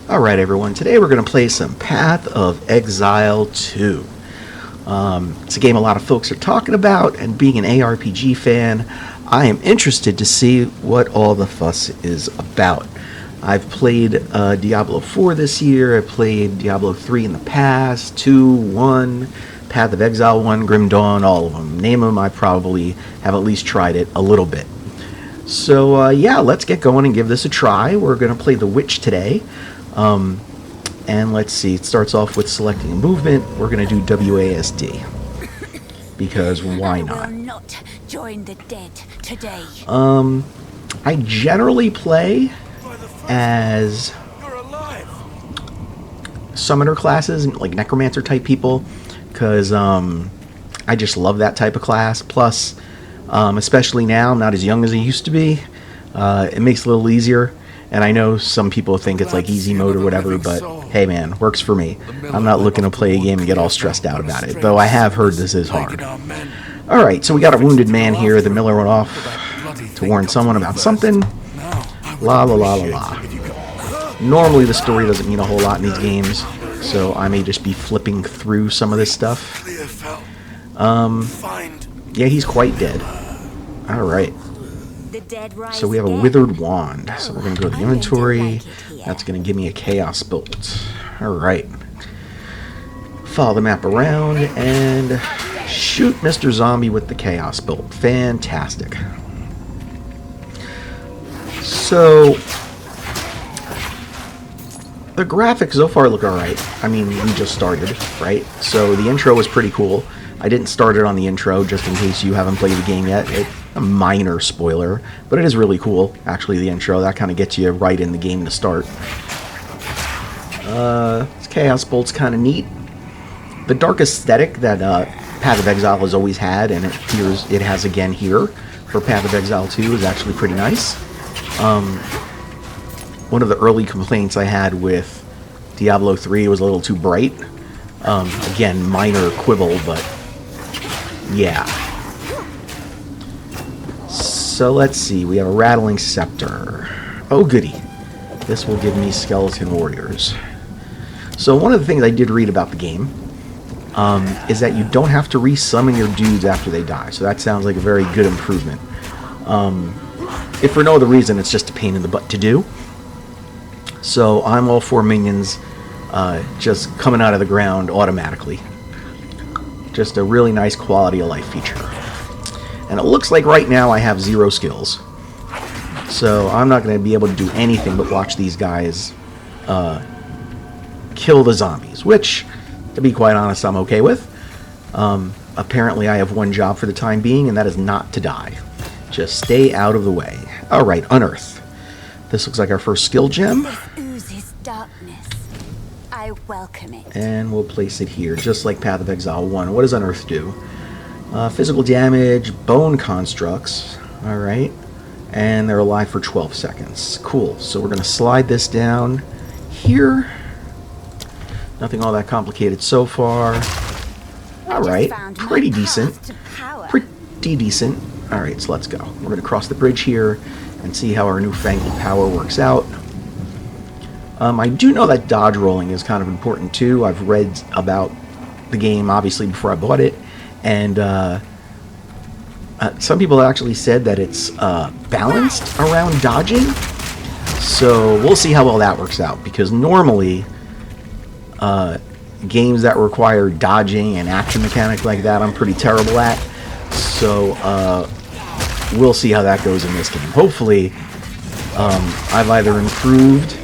Alright everyone, today we're going to play some Path of Exile 2. It's a game a lot of folks are talking about, and being an ARPG fan, I am interested to see what all the fuss is about. I've played Diablo 4 this year, I've played Diablo 3 in the past, 2, 1, Path of Exile 1, Grim Dawn, all of them. Name them, I probably have at least tried it a little bit. So yeah, let's get going and give this a try. We're going to play the Witch today. And let's see, it starts off with selecting a movement. We're going to do WASD. Because why not? I will not join the dead today. I generally play as summoner classes, like necromancer type people, because I just love that type of class. Plus, especially now, I'm not as young as I used to be. It makes it a little easier. And I know some people think it's like easy mode or whatever, but hey man, works for me. I'm not looking to play a game and get all stressed out about it, though I have heard this is hard. Alright, so we got a wounded man here. The miller went off to warn someone about something. La la la la la. Normally the story doesn't mean a whole lot in these games, so I may just be flipping through some of this stuff. Yeah, he's quite dead. Alright. So we have a withered wand. So we're going to go to the inventory. That's going to give me a chaos bolt. Alright. Follow the map around and shoot Mr. Zombie with the chaos bolt. Fantastic. So the graphics so far look alright. I mean, we just started, right? So the intro was pretty cool. I didn't start it on the intro just in case you haven't played the game yet. A minor spoiler, but it is really cool, actually, the intro. That kind of gets you right in the game to start. This Chaos Bolt's kind of neat. The dark aesthetic that Path of Exile has always had, and it appears it has again here for Path of Exile 2, is actually pretty nice. One of the early complaints I had with Diablo 3 was a little too bright. Again, minor quibble, but yeah. So let's see, we have a rattling scepter. Oh goody. This will give me skeleton warriors. So one of the things I did read about the game is that you don't have to resummon your dudes after they die. So that sounds like a very good improvement. If for no other reason, it's just a pain in the butt to do. So I'm all for minions just coming out of the ground automatically. Just a really nice quality of life feature. And it looks like right now I have 0 skills. So I'm not going to be able to do anything but watch these guys kill the zombies. Which, to be quite honest, I'm okay with. Apparently I have one job for the time being, and that is not to die. Just stay out of the way. Alright, unearth. This looks like our first skill gem. This oozes darkness. I welcome it. And we'll place it here, just like Path of Exile 1. What does unearth do? Physical damage, bone constructs, alright, and they're alive for 12 seconds. Cool, so we're going to slide this down here. Nothing all that complicated so far. Alright, pretty decent. Pretty decent. Alright, so let's go. We're going to cross the bridge here and see how our newfangled power works out. I do know that dodge rolling is kind of important too. I've read about the game, obviously, before I bought it. And some people actually said that it's balanced around dodging. So we'll see how well that works out. Because normally, games that require dodging and action mechanics like that, I'm pretty terrible at. So we'll see how that goes in this game. Hopefully, I've either improved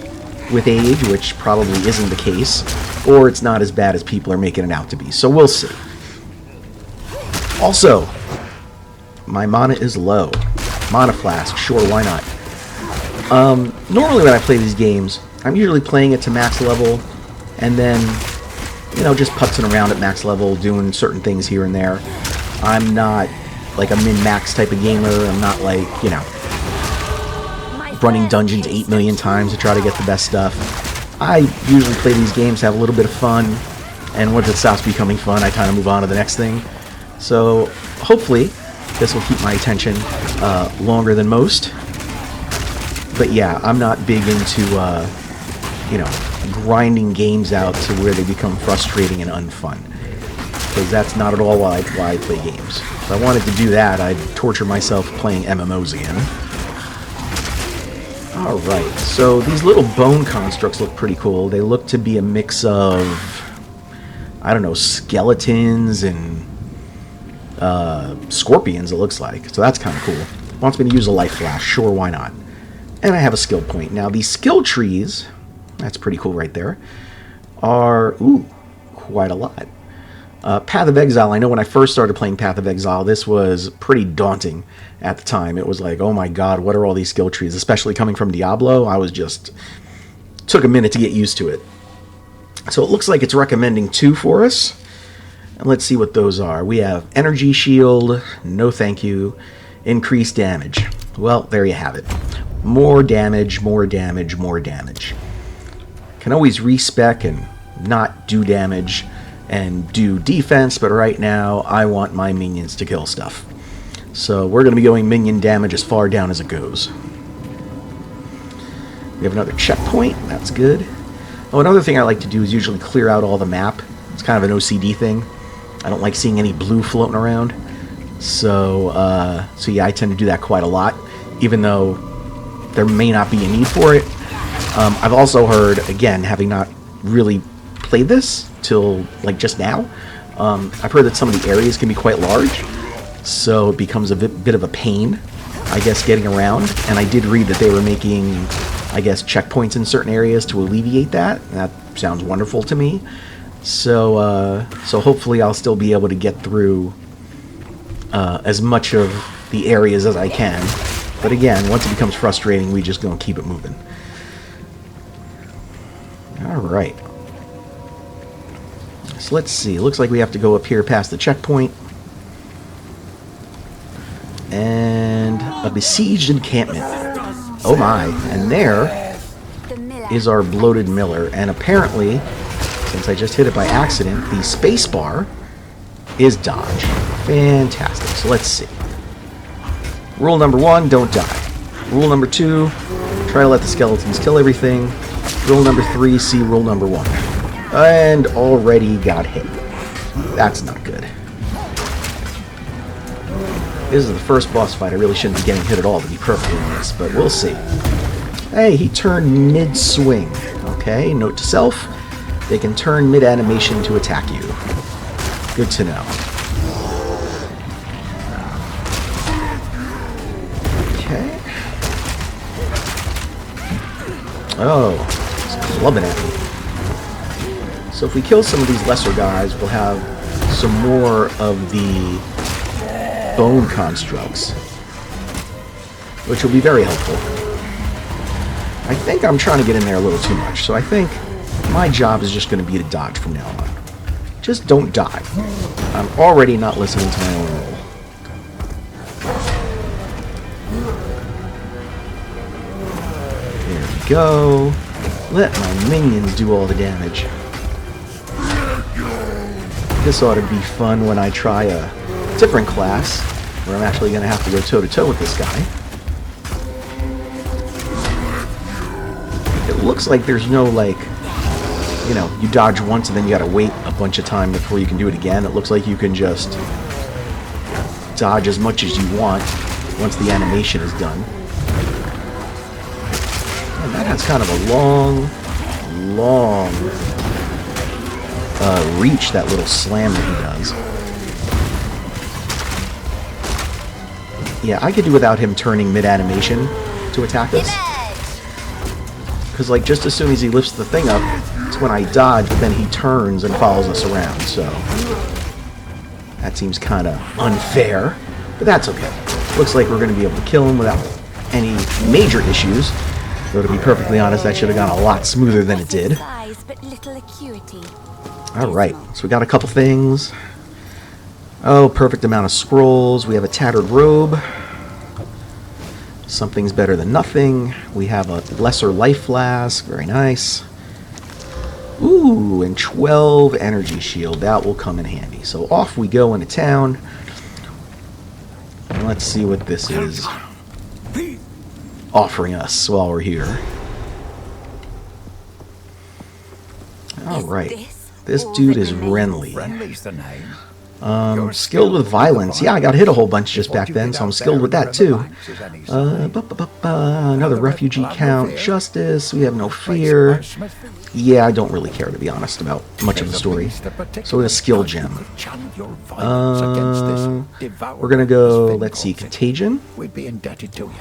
with age, which probably isn't the case, or it's not as bad as people are making it out to be. So we'll see. Also, my mana is low. Mana flask, sure, why not? Normally when I play these games, I'm usually playing it to max level, and then, you know, just putzing around at max level, doing certain things here and there. I'm not like a min-max type of gamer. I'm not like, you know, running dungeons 8 million times to try to get the best stuff. I usually play these games to have a little bit of fun, and once it stops becoming fun, I kind of move on to the next thing. So, hopefully, this will keep my attention longer than most. But yeah, I'm not big into, you know, grinding games out to where they become frustrating and unfun. Because that's not at all why I play games. If I wanted to do that, I'd torture myself playing MMOs again. Alright, so these little bone constructs look pretty cool. They look to be a mix of, I don't know, skeletons and scorpions, it looks like. So that's kind of cool. Wants me to use a life flash. Sure, why not? And I have a skill point. Now, these skill trees, that's pretty cool right there, are, ooh, quite a lot. Path of Exile, I know when I first started playing Path of Exile, this was pretty daunting at the time. It was like, oh my god, what are all these skill trees? Especially coming from Diablo, I was just, took a minute to get used to it. So it looks like it's recommending 2 for us. And let's see what those are. We have Energy Shield, no thank you, increased damage. Well, there you have it. More damage, more damage, more damage. Can always respec and not do damage and do defense, but right now I want my minions to kill stuff. So we're going to be going minion damage as far down as it goes. We have another checkpoint. That's good. Oh, another thing I like to do is usually clear out all the map. It's kind of an OCD thing. I don't like seeing any blue floating around. So yeah, I tend to do that quite a lot, even though there may not be a need for it. I've also heard, again, having not really played this till like just now, I've heard that some of the areas can be quite large, so it becomes a bit of a pain, I guess, getting around. And I did read that they were making, I guess, checkpoints in certain areas to alleviate that. That sounds wonderful to me. So hopefully I'll still be able to get through as much of the areas as I can. But again, once it becomes frustrating, we just gonna keep it moving. Alright. So let's see. It looks like we have to go up here past the checkpoint. And a besieged encampment. Oh my. And there is our bloated miller. And apparently, since I just hit it by accident, the spacebar is dodge. Fantastic. So let's see. Rule number 1, don't die. Rule number 2, try to let the skeletons kill everything. Rule number 3, see rule number 1. And already got hit. That's not good. This is the first boss fight. I really shouldn't be getting hit at all, to be perfectly honest, but we'll see. Hey, he turned mid-swing. Okay, note to self, they can turn mid-animation to attack you. Good to know. Okay. Oh, he's clubbing at me. So if we kill some of these lesser guys, we'll have some more of the bone constructs, which will be very helpful. I think I'm trying to get in there a little too much, so I think my job is just going to be to dodge from now on. Just don't die. I'm already not listening to my own role. There we go. Let my minions do all the damage. This ought to be fun when I try a different class, where I'm actually going to have to go toe-to-toe with this guy. It looks like there's no, like, you know, you dodge once and then you gotta wait a bunch of time before you can do it again. It looks like you can just dodge as much as you want once the animation is done. And that has kind of a long reach, that little slam that he does. Yeah, I could do without him turning mid-animation to attack us. Because, like, just as soon as he lifts the thing up, it's when I dodge, but then he turns and follows us around, so that seems kind of unfair, but that's okay. Looks like we're going to be able to kill him without any major issues, though to be perfectly honest, that should have gone a lot smoother than it did. Alright, so we got a couple things. Oh, perfect amount of scrolls. We have a tattered robe. Something's better than nothing. We have a lesser life flask. Very nice. Ooh, and 12 energy shield. That will come in handy. So off we go into town. And let's see what this is offering us while we're here. Alright. This This all dude that is remains? Renly. Friendly's the name. You're Skilled with violence. Yeah, I got hit a whole bunch just What back you then, did so I'm out skilled there with in the that river too. banks is any sign. Another refugee Have no count. fear. Justice. We have no Place fear. by Smithfield. Yeah, I don't really care, to be honest, about much of the There's a story. beast that So with a particularly skill thought you gem. could channel your violence against this devourer, We're gonna go, as Finn let's see, calls it. Contagion. We'd be indebted to you.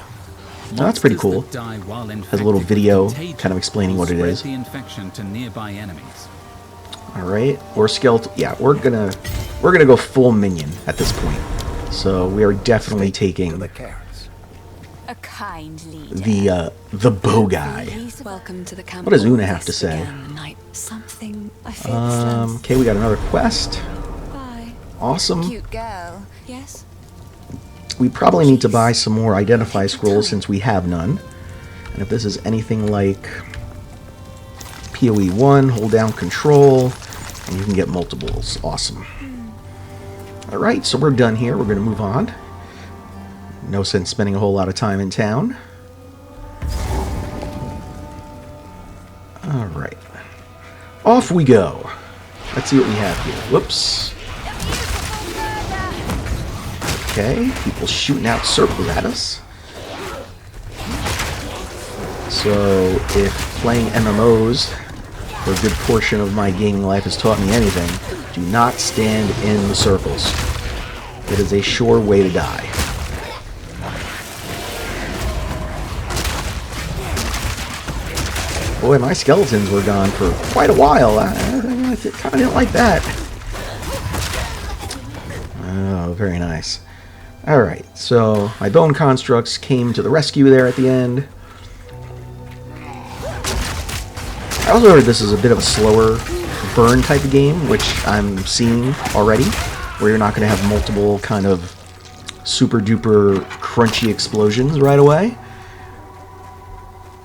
No, that's pretty cool. Has a little video kind of explaining what it is. The infection to nearby enemies. Alright, or skeletal. Yeah, we're gonna go full minion at this point. So we are definitely To taking the carrots. A kind leader. the bow guy. Welcome to the camp. What does Una have to say? Something I feel the Okay, we got another quest. Bye. Awesome. Cute girl. Yes. We probably need to buy some more identify scrolls since we have none. And if this is anything like POE1, hold down control, and you can get multiples. Awesome. Alright, so we're done here. We're going to move on. No sense spending a whole lot of time in town. Alright. Off we go. Let's see what we have here. Whoops. Okay, people shooting out circles at us. So, if playing MMOs for a good portion of my gaming life has taught me anything, do not stand in the circles. It is a sure way to die. Boy, my skeletons were gone for quite a while. I kind of didn't like that. Oh, very nice. Alright, so my bone constructs came to the rescue there at the end. I also heard this is a bit of a slower burn type of game, which I'm seeing already, where you're not going to have multiple kind of super duper crunchy explosions right away.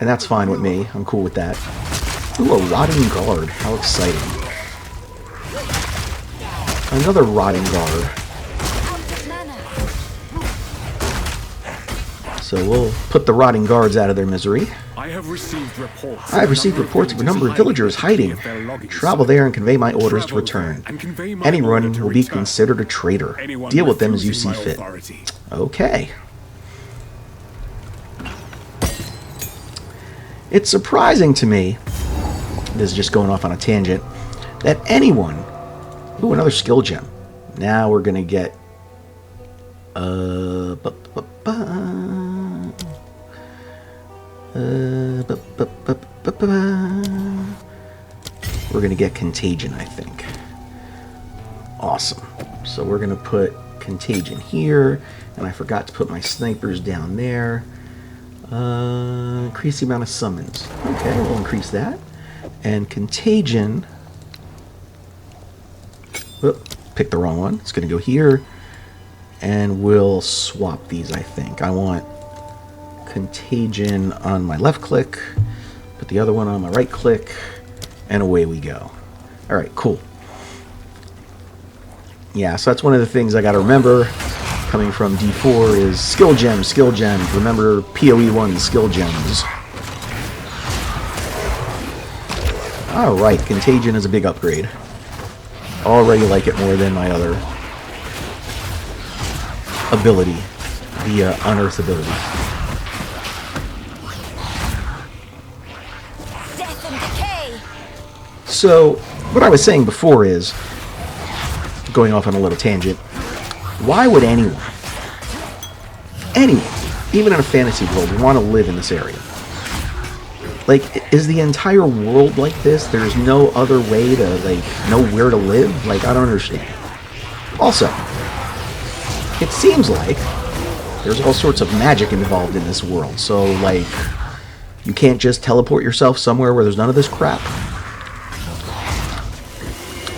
And that's fine with me. I'm cool with that. Ooh, a rotting guard. How exciting. Another rotting guard. So we'll put the rotting guards out of their misery. I have received reports. I have received reports of a number of villagers hiding. Travel there and convey my orders to return. Anyone will be considered a traitor. Deal with them as you see fit. Okay. It's surprising to me, this is just going off on a tangent, that anyone... Ooh, another skill gem. Now we're going to get... We're going to get Contagion, I think. Awesome. So we're going to put Contagion here, and I forgot to put my snipers down there. Increase the amount of summons. Okay, we'll increase that. And Contagion... Whoop, picked the wrong one. It's going to go here. And we'll swap these, I think. I want Contagion on my left click, put the other one on my right click, and away we go. Alright, cool. Yeah, so that's one of the things I gotta remember coming from D4 is skill gems, skill gems. Remember POE1 skill gems. Alright, Contagion is a big upgrade. Already like it more than my other ability, the Unearth ability. Death and decay. So, what I was saying before is, going off on a little tangent, why would anyone, even in a fantasy world, want to live in this area? Like, is the entire world like this? There's no other way to, like, know where to live? Like, I don't understand. Also, it seems like there's all sorts of magic involved in this world. So, like, you can't just teleport yourself somewhere where there's none of this crap.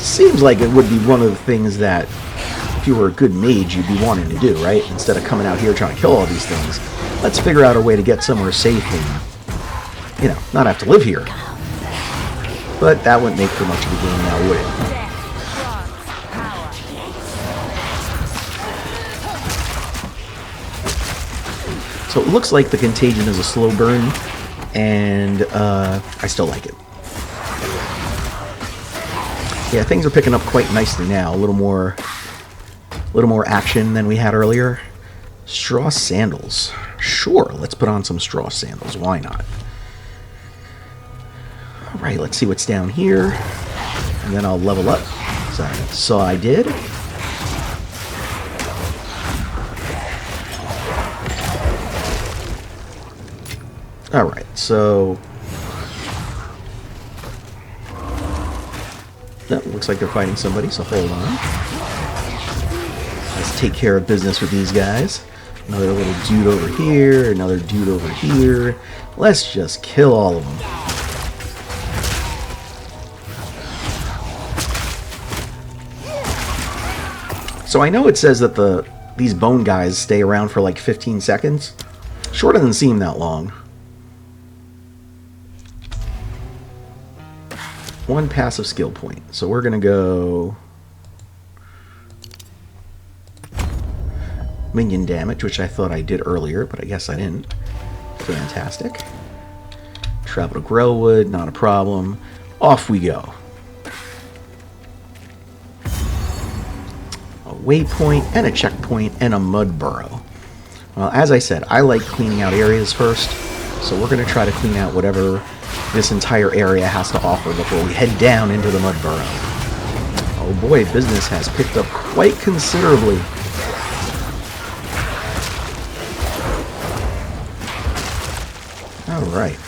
Seems like it would be one of the things that, if you were a good mage, you'd be wanting to do, right? Instead of coming out here trying to kill all these things. Let's figure out a way to get somewhere safe and, you know, not have to live here. But that wouldn't make for much of a game now, would it? So it looks like the Contagion is a slow burn, and I still like it. Yeah, things are picking up quite nicely now. A little more action than we had earlier. Straw sandals. Sure, let's put on some straw sandals. Why not? All right, let's see what's down here, and then I'll level up. So I did. All right, so that looks like they're fighting somebody. So hold on. Let's take care of business with these guys. Another little dude over here. Another dude over here. Let's just kill all of them. So I know it says that these bone guys stay around for like 15 seconds. Sure doesn't seem that long. One passive skill point. So we're going to go minion damage, which I thought I did earlier, but I guess I didn't. Fantastic. Travel to Grellwood, not a problem. Off we go. Waypoint and a checkpoint and a mud burrow. Well, as I said, I like cleaning out areas first, so we're going to try to clean out whatever this entire area has to offer before we head down into the mud burrow. Oh boy, business has picked up quite considerably. All right.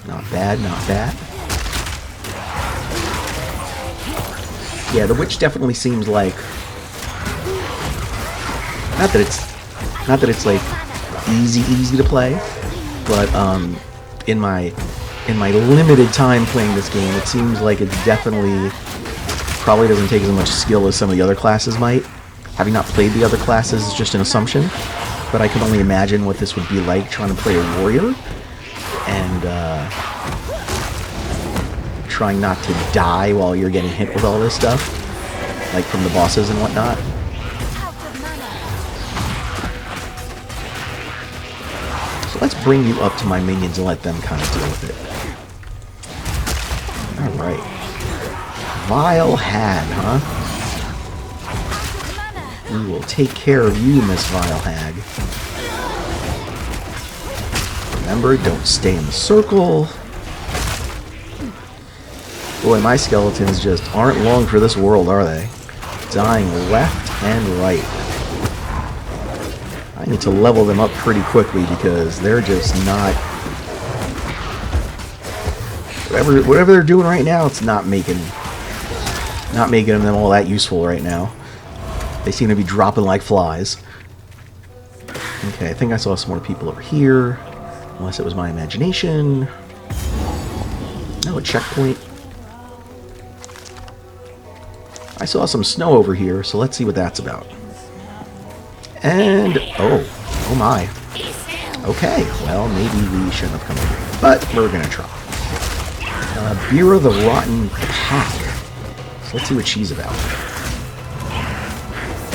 Not bad, not bad. Yeah, the witch definitely seems like not that it's like easy to play, but in my limited time playing this game, it seems like it definitely probably doesn't take as much skill as some of the other classes might. Having not played the other classes is just an assumption, but I can only imagine what this would be like trying to play a warrior and trying not to die while you're getting hit with all this stuff, like from the bosses and whatnot. So let's bring you up to my minions and let them kind of deal with it. Alright. Vile Hag, huh? We will take care of you, Miss Vile Hag. Remember, don't stay in the circle. Boy, my skeletons just aren't long for this world, are they? Dying left and right. I need to level them up pretty quickly because they're just not... Whatever they're doing right now, it's not making them all that useful right now. They seem to be dropping like flies. Okay, I think I saw some more people over here. Unless it was my imagination. No, a checkpoint. I saw some snow over here, so let's see what that's about. And, oh my. Okay, well, maybe we shouldn't have come over here, but we're gonna try. Bira the Rotten Pack. So let's see what she's about.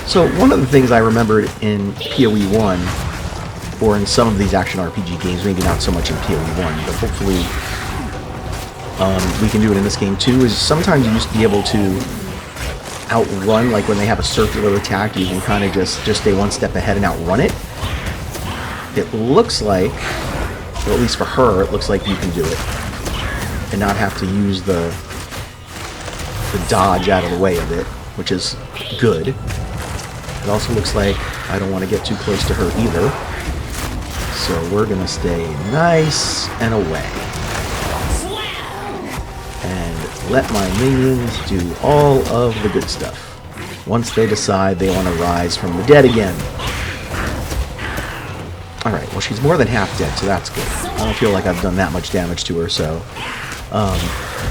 So one of the things I remembered in POE1, or in some of these action RPG games, maybe not so much in POE1, but hopefully we can do it in this game too, is sometimes you used to be able to outrun, like when they have a circular attack, you can kind of just stay one step ahead and outrun it. It looks like, or at least for her, it looks like you can do it and not have to use the dodge out of the way of it, which is good. It also looks like I don't want to get too close to her either, so we're gonna stay nice and away and let my minions do all of the good stuff once they decide they want to rise from the dead again. Alright, well, she's more than half dead, so that's good. I don't feel like I've done that much damage to her, so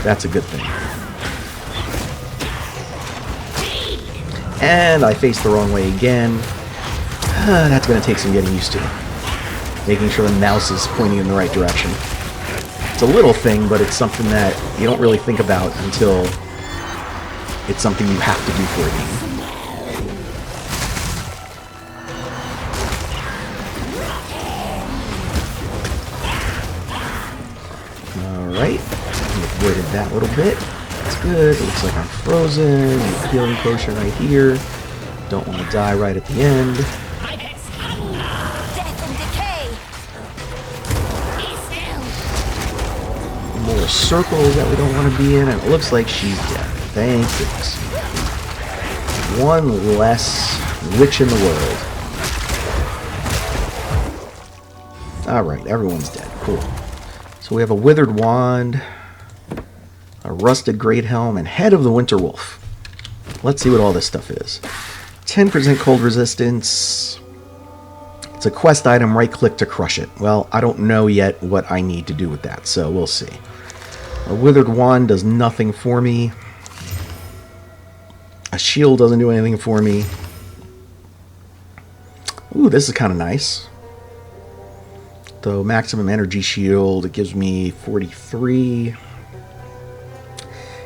that's a good thing. And I faced the wrong way again. That's going to take some getting used to. Making sure the mouse is pointing in the right direction. It's a little thing, but it's something that you don't really think about until it's something you have to do for a game. Alright. We avoided that little bit. That's good. It looks like I'm frozen. Healing potion right here. Don't want to die right at the end. Death and decay. More circles that we don't want to be in, and it looks like she's dead. Thank goodness. One less witch in the world. Alright, everyone's dead. Cool. So we have a withered wand, a rusted great helm, and head of the winter wolf. Let's see what all this stuff is. 10% cold resistance. It's a quest item, right click to crush it. Well, I don't know yet what I need to do with that, so we'll see. A withered wand does nothing for me. A shield doesn't do anything for me. Ooh, this is kind of nice. The maximum energy shield, it gives me 43.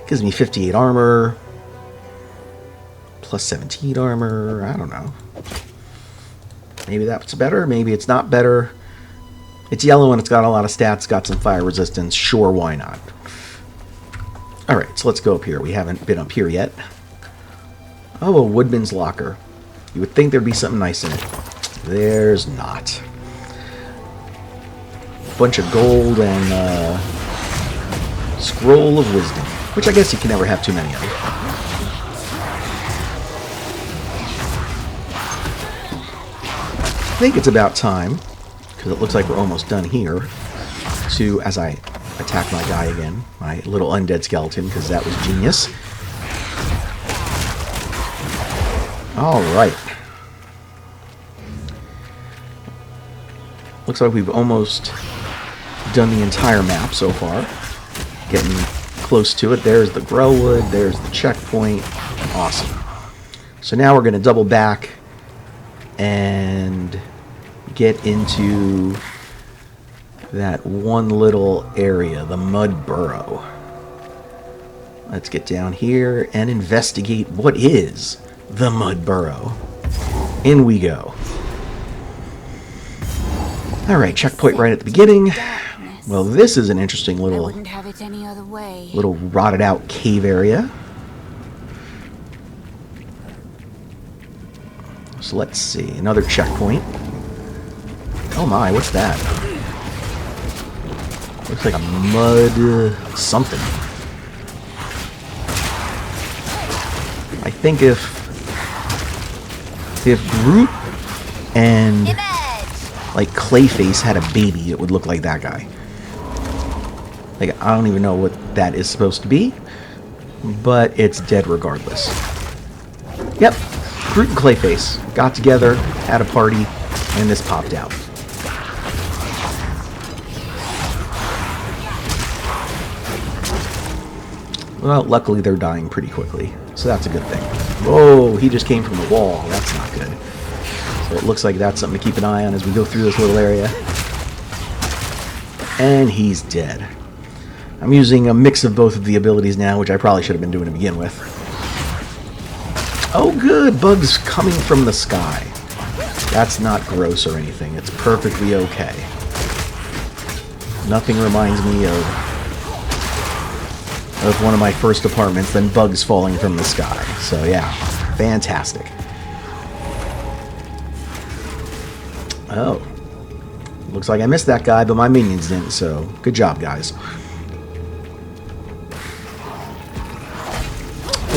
Gives me 58 armor. Plus 17 armor. I don't know. Maybe that's better. Maybe it's not better. It's yellow and it's got a lot of stats. Got some fire resistance. Sure, why not? Alright, so let's go up here. We haven't been up here yet. Oh, a woodman's locker. You would think there'd be something nice in it. There's not. Bunch of gold and scroll of wisdom, which I guess you can never have too many of. I think it's about time, because it looks like we're almost done here, to, as I attack my guy again, my little undead skeleton, because that was genius. Alright. Looks like we've almost done the entire map so far. Getting close to it. There's the Grellwood, there's the checkpoint. Awesome. So now we're going to double back and get into that one little area, the Mud Burrow. Let's get down here and investigate what is the Mud Burrow. In we go. Alright, checkpoint right at the beginning. Well, this is an interesting I little wouldn't have it any other way. rotted out cave area. So let's see, another checkpoint. Oh my, what's that? Looks like a mud something. I think if Groot and like Clayface had a baby, it would look like that guy. Like, I don't even know what that is supposed to be, but it's dead regardless. Yep, Groot and Clayface got together, had a party, and this popped out. Well, luckily they're dying pretty quickly, so that's a good thing. Whoa, he just came from the wall. That's not good. So it looks like that's something to keep an eye on as we go through this little area. And he's dead. I'm using a mix of both of the abilities now, which I probably should have been doing to begin with. Oh good, bugs coming from the sky. That's not gross or anything. It's perfectly okay. Nothing reminds me of one of my first apartments than bugs falling from the sky. So yeah, fantastic. Oh. Looks like I missed that guy, but my minions didn't, so good job, guys.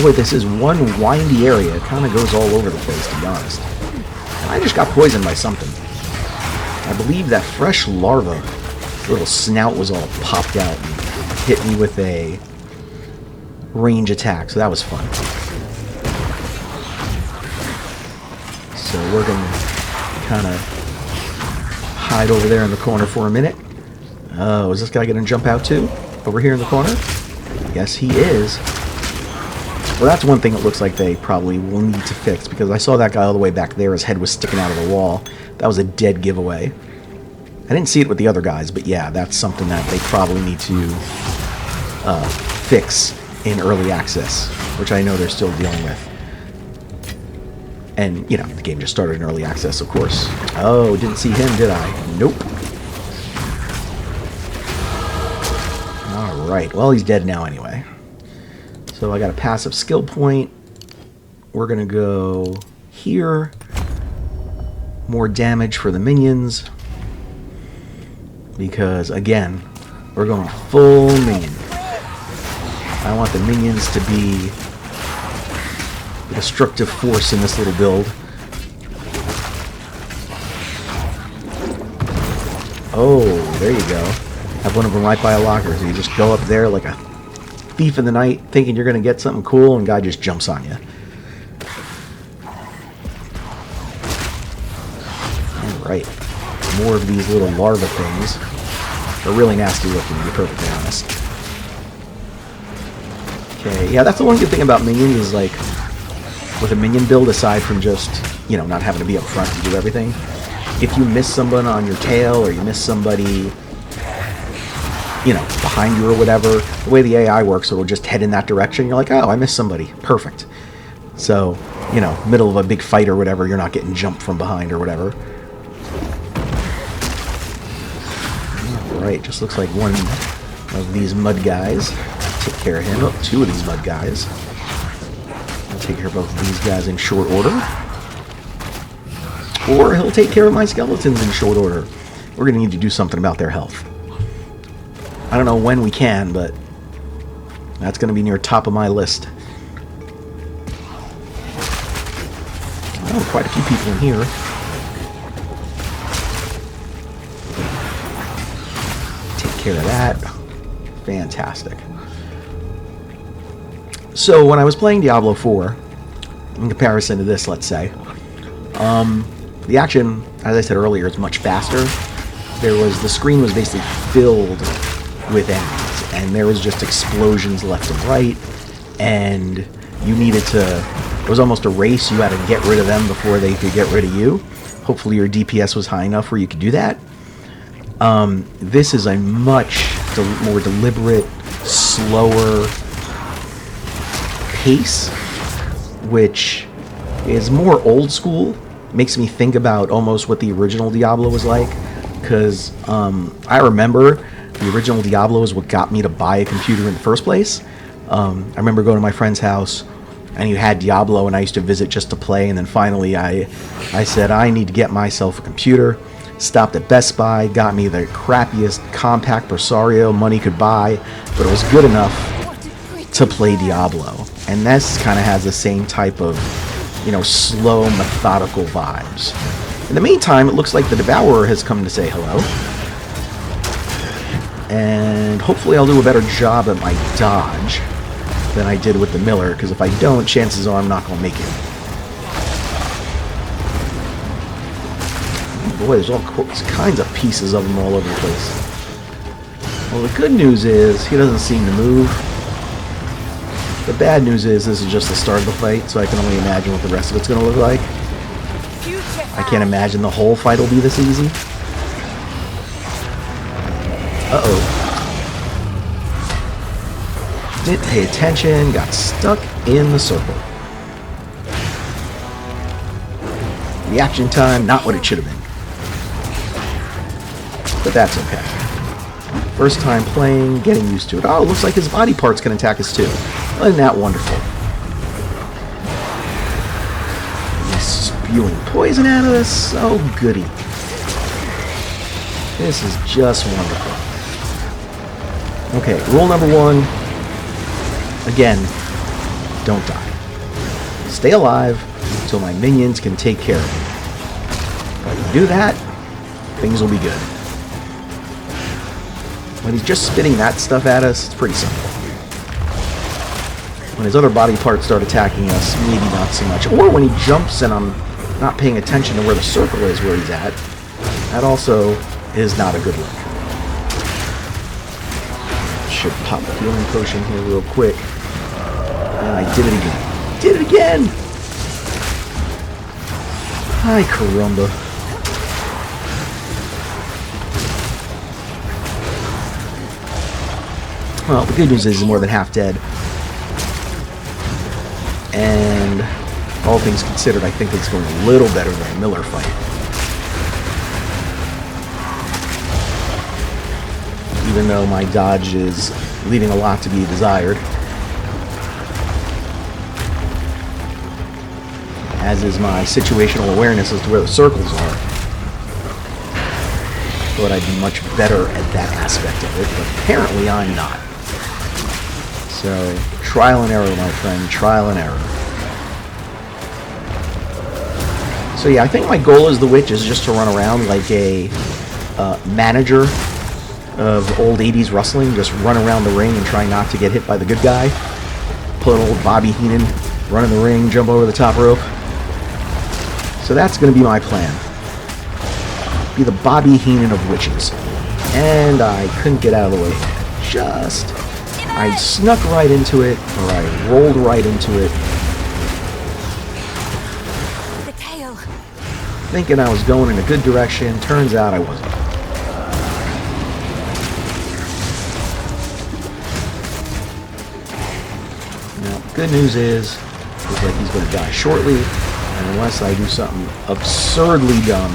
Oh wait, this is one windy area. It kind of goes all over the place, to be honest. And I just got poisoned by something. I believe that fresh larva, little snout was all popped out and hit me with a range attack, so that was fun. So we're going to kind of hide over there in the corner for a minute. Oh, is this guy going to jump out too? Over here in the corner? Yes, he is. Well, that's one thing it looks like they probably will need to fix, because I saw that guy all the way back there. His head was sticking out of the wall. That was a dead giveaway. I didn't see it with the other guys, but yeah, that's something that they probably need to fix in early access, which I know they're still dealing with. And, you know, the game just started in early access, of course. Oh, didn't see him, did I? Nope. Alright, well, he's dead now anyway. So I got a passive skill point. We're going to go here. More damage for the minions. Because, again, we're going full minion. I want the minions to be the destructive force in this little build. Oh, there you go. Have one of them right by a locker. So you just go up there like a thief in the night, thinking you're going to get something cool, and guy just jumps on you. Alright. More of these little larva things. They're really nasty looking, to be perfectly honest. Okay, yeah, that's the one good thing about minions is, like, with a minion build, aside from just, you know, not having to be up front to do everything, if you miss someone on your tail, or you miss somebody, you know, behind you or whatever, the way the AI works, it'll just head in that direction. You're like, oh, I missed somebody. Perfect. So, you know, middle of a big fight or whatever, you're not getting jumped from behind or whatever. Alright, just looks like one of these mud guys. Take care of him. Oh, two of these mud guys. I'll take care of both of these guys in short order. Or he'll take care of my skeletons in short order. We're going to need to do something about their health. I don't know when we can, but that's going to be near top of my list. Oh, quite a few people in here. Take care of that. Fantastic. So when I was playing Diablo 4, in comparison to this, let's say, the action, as I said earlier, is much faster. The screen was basically filled with enemies, and there was just explosions left and right, and you needed to, it was almost a race. You had to get rid of them before they could get rid of you. Hopefully your DPS was high enough where you could do that. This is a much more deliberate, slower pace, which is more old school. Makes me think about almost what the original Diablo was like, because I remember the original Diablo is what got me to buy a computer in the first place. I remember going to my friend's house, and you had Diablo, and I used to visit just to play, and then finally I said, I need to get myself a computer. Stopped at Best Buy, got me the crappiest compact Presario money could buy, but it was good enough to play Diablo. And this kind of has the same type of, you know, slow, methodical vibes. In the meantime, it looks like the Devourer has come to say hello. And hopefully I'll do a better job at my dodge than I did with the Miller, because if I don't, chances are I'm not going to make it. Boy, there's all kinds of pieces of them all over the place. Well, the good news is he doesn't seem to move. The bad news is this is just the start of the fight, so I can only imagine what the rest of it's going to look like. I can't imagine the whole fight will be this easy. Uh-oh. Didn't pay attention, got stuck in the circle. Reaction time, not what it should have been. But that's okay. First time playing, getting used to it. Oh, it looks like his body parts can attack us too. Isn't that wonderful? He's spewing poison at us. Oh, goody. This is just wonderful. Okay, rule number one. Again, don't die. Stay alive until my minions can take care of you. If I can do that, things will be good. When he's just spitting that stuff at us, it's pretty simple. When his other body parts start attacking us, maybe not so much. Or when he jumps and I'm not paying attention to where the circle is where he's at, that also is not a good look. Should pop a healing potion here real quick. And I did it again. Did it again! Hi, caramba. Well, the good news is he's more than half dead. And all things considered, I think it's going a little better than a Miller fight. Even though my dodge is leaving a lot to be desired. As is my situational awareness as to where the circles are. Thought I'd be much better at that aspect of it, but apparently I'm not. So, trial and error, my friend, trial and error. So yeah, I think my goal as the witch is just to run around like a manager of old 80s wrestling, just run around the ring and try not to get hit by the good guy. Pull an old Bobby Heenan, run in the ring, jump over the top rope. So that's going to be my plan. Be the Bobby Heenan of witches. And I couldn't get out of the way. I snuck right into it, or I rolled right into it. The tail. Thinking I was going in a good direction, turns out I wasn't. Now, good news is, looks like he's going to die shortly, and unless I do something absurdly dumb,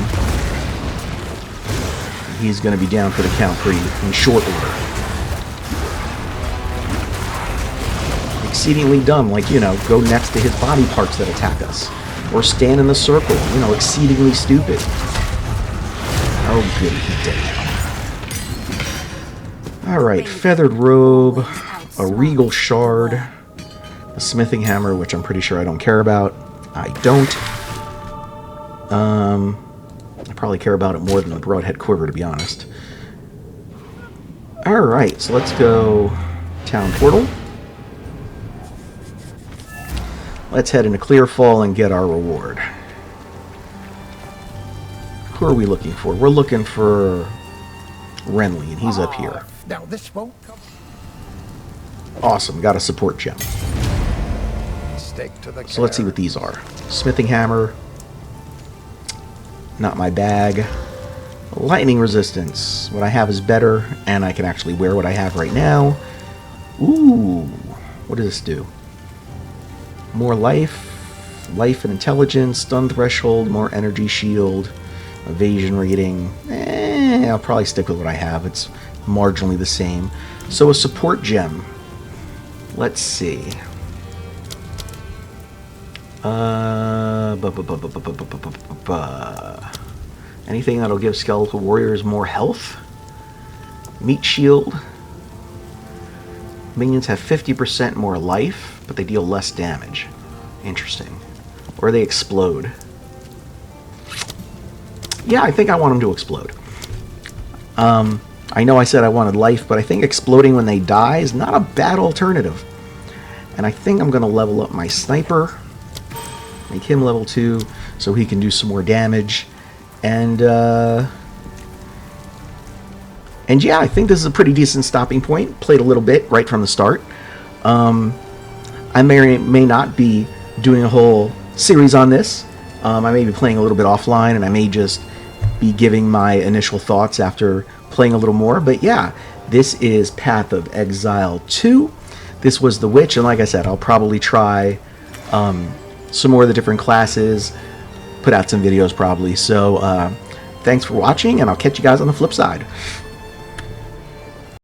he's going to be down for the count in short order. Exceedingly dumb, like, you know, go next to his body parts that attack us. Or stand in the circle, you know, exceedingly stupid. Oh, good, he did. Alright, feathered robe, a regal shard, a smithing hammer, which I'm pretty sure I don't care about. I don't. I probably care about it more than the broadhead quiver, to be honest. Alright, so let's go town portal. Let's head into Clearfall and get our reward. Who are we looking for? We're looking for Renly, and he's up here. Now this won't come. Awesome, got a support gem. Stick to the So let's see what these are. Smithing hammer. Not my bag. Lightning resistance. What I have is better, and I can actually wear what I have right now. Ooh, what does this do? More life, life and intelligence, stun threshold, more energy shield, evasion rating. I'll probably stick with what I have. It's marginally the same. So a support gem. Let's see. Anything that'll give skeletal warriors more health? Meat shield. Minions have 50% more life, but they deal less damage. Interesting. Or they explode. Yeah, I think I want them to explode. I know I said I wanted life, but I think exploding when they die is not a bad alternative. And I think I'm going to level up my sniper. Make him level 2 so he can do some more damage. And yeah, I think this is a pretty decent stopping point. Played a little bit right from the start. I may or may not be doing a whole series on this. I may be playing a little bit offline, and I may just be giving my initial thoughts after playing a little more. But yeah, this is Path of Exile 2. This was the Witch, and like I said, I'll probably try some more of the different classes, put out some videos probably. So thanks for watching, and I'll catch you guys on the flip side.